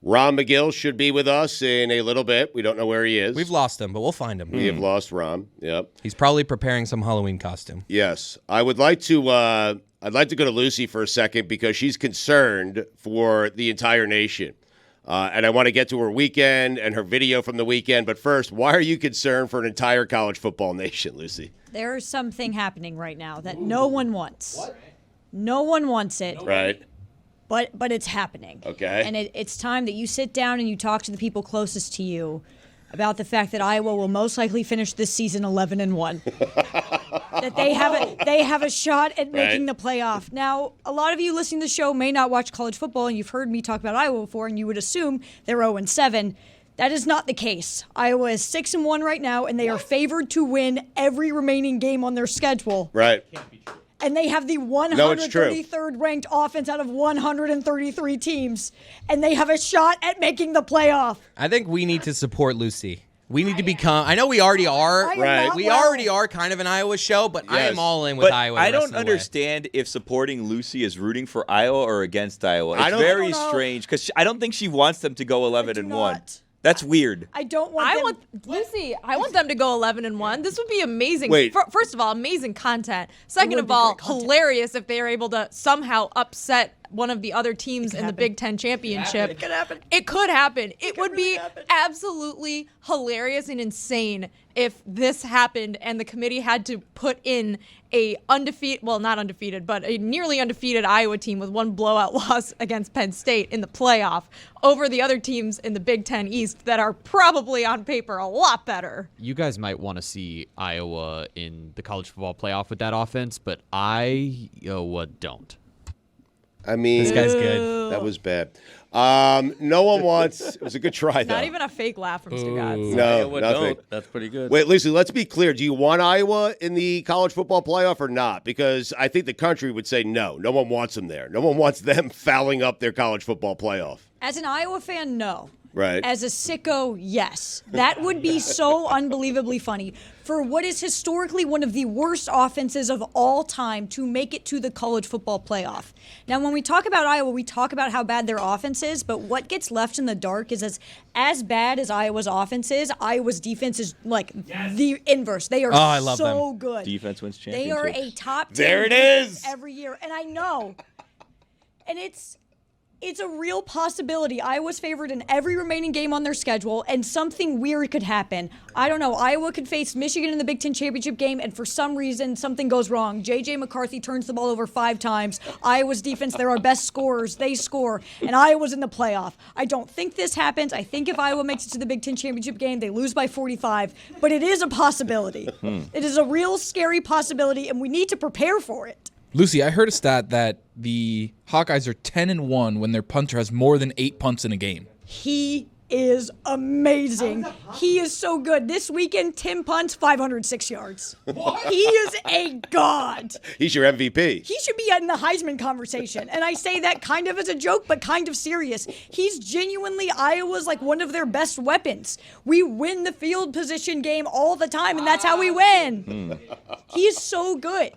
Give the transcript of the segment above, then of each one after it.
Ron McGill should be with us in a little bit. We don't know where he is. We've lost him, but we'll find him. We have lost Ron. Yep. He's probably preparing some Halloween costume. Yes. I would like to I'd like to go to Lucy for a second because she's concerned for the entire nation. And I want to get to her weekend and her video from the weekend. But first, why are you concerned for an entire college football nation, Lucy? There's something happening right now that no one wants. What? No one wants it. Right. But it's happening. Okay. And it's time that you sit down and you talk to the people closest to you about the fact that Iowa will most likely finish this season 11-1. That they have a shot at making the playoff. Now, a lot of you listening to the show may not watch college football, and you've heard me talk about Iowa before, and you would assume they're 0-7. That is not the case. Iowa is 6-1 right now, and they are favored to win every remaining game on their schedule. Right. And they have the 133rd ranked offense out of 133 teams. And they have a shot at making the playoff. I think we need to support Lucy. We need to become. I know we already are. Right. We already are kind of an Iowa show, but I am all in with Iowa. I don't understand if supporting Lucy is rooting for Iowa or against Iowa. It's very strange because I don't think she wants them to go 11-1. That's weird. I don't want Lucy, I want them to go 11-1. This would be amazing. Wait. First of all, amazing content. Second of all, hilarious if they are able to somehow upset one of the other teams in the Big Ten championship. It could happen. It could happen. It would be absolutely hilarious and insane if this happened and the committee had to put in a not undefeated, but a nearly undefeated Iowa team with one blowout loss against Penn State in the playoff over the other teams in the Big Ten East that are probably on paper a lot better. You guys might want to see Iowa in the college football playoff with that offense, but Iowa don't. I mean, this guy's good. That was bad. No one wants. It was a good try, though. Not even a fake laugh from Stugotz. No, nothing. That's pretty good. Wait, Lucy, let's be clear. Do you want Iowa in the college football playoff or not? Because I think the country would say no. No one wants them there. No one wants them fouling up their college football playoff. As an Iowa fan, no. Right. As a sicko, yes. That would be so unbelievably funny for what is historically one of the worst offenses of all time to make it to the college football playoff. Now, when we talk about Iowa, we talk about how bad their offense is, but what gets left in the dark is as bad as Iowa's offense is, Iowa's defense is like the inverse. They are I love so them. good. Defense wins They championships. are a top 10 There it defense is. every year, and I know. And it's a real possibility. Iowa's favored in every remaining game on their schedule, and something weird could happen. I don't know. Iowa could face Michigan in the Big Ten championship game, and for some reason, something goes wrong. J.J. McCarthy turns the ball over 5 times. Iowa's defense, they're our best scorers. They score, and Iowa's in the playoff. I don't think this happens. I think if Iowa makes it to the Big Ten championship game, they lose by 45, but it is a possibility. It is a real scary possibility, and we need to prepare for it. Lucy, I heard a stat that the Hawkeyes are 10-1 when their punter has more than 8 punts in a game. He is amazing. He is so good. This weekend, Tim punts 506 yards. He is a god. He's your MVP. He should be in the Heisman conversation. And I say that kind of as a joke, but kind of serious. He's genuinely Iowa's like one of their best weapons. We win the field position game all the time, and that's how we win. He is so good.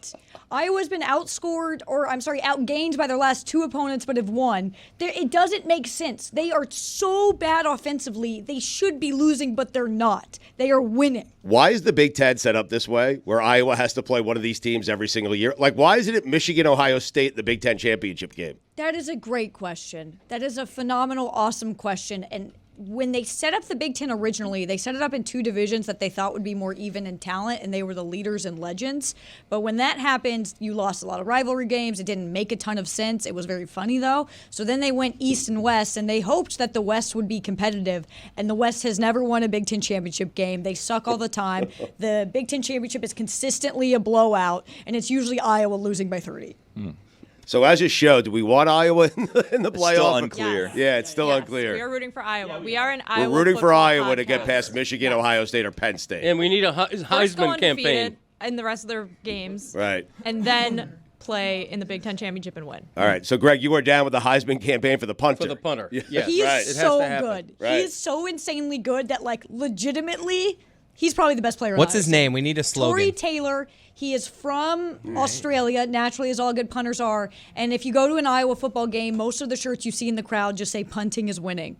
Iowa's been outgained by their last 2 opponents, but have won. It doesn't make sense. They are so bad offensively. They should be losing, but they're not. They are winning. Why is the Big Ten set up this way, where Iowa has to play one of these teams every single year? Like, why isn't it Michigan, Ohio State, the Big Ten championship game? That is a great question. That is a phenomenal, awesome question. And when they set up the Big Ten originally, they set it up in 2 divisions that they thought would be more even in talent, and they were the leaders and legends. But when that happened, you lost a lot of rivalry games. It didn't make a ton of sense. It was very funny, though. So then they went East and West, and they hoped that the West would be competitive. And the West has never won a Big Ten championship game. They suck all the time. The Big Ten championship is consistently a blowout, and it's usually Iowa losing by 30. So as a show, do we want Iowa in the playoff? Still unclear. Yes. Yeah, it's still unclear. We are rooting for Iowa. We are an Iowa. We're rooting for football Iowa to get podcast. past Michigan, Ohio State, or Penn State. And we need a First go Heisman campaign. undefeated in the rest of their games. Right. And then play in the Big Ten championship and win. All right. So, Greg, you are down with the Heisman campaign for the punter. For the punter. Yeah. Yes, He right. is It has so to happen. good. Right. He is so insanely good that, like, legitimately, He's probably the best player. What's on his name? We need a slogan. Tory Taylor. He is from Australia, naturally, as all good punters are. And if you go to an Iowa football game, most of the shirts you see in the crowd just say "punting is winning."